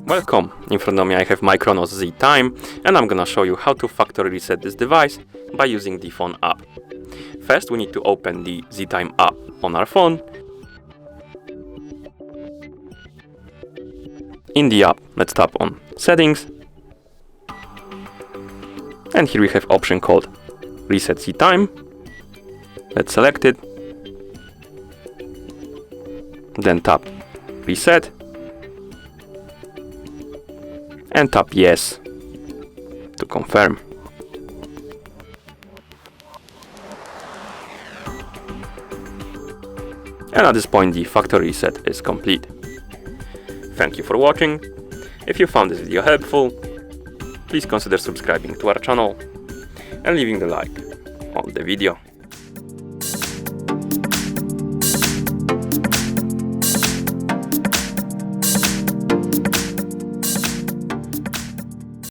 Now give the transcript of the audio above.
Welcome, in front of me I have MYKRONOZ ZeTime, and I'm gonna show you how to factory reset this device by using the phone app. First we need to open the ZeTime app on our phone. In the app, let's tap on Settings, and here we have option called Reset ZeTime. Let's select it, then tap Reset, and tap Yes to confirm. And at this point the factory reset is complete. Thank you for watching. If you found this video helpful, please consider subscribing to our channel and leaving a like on the video.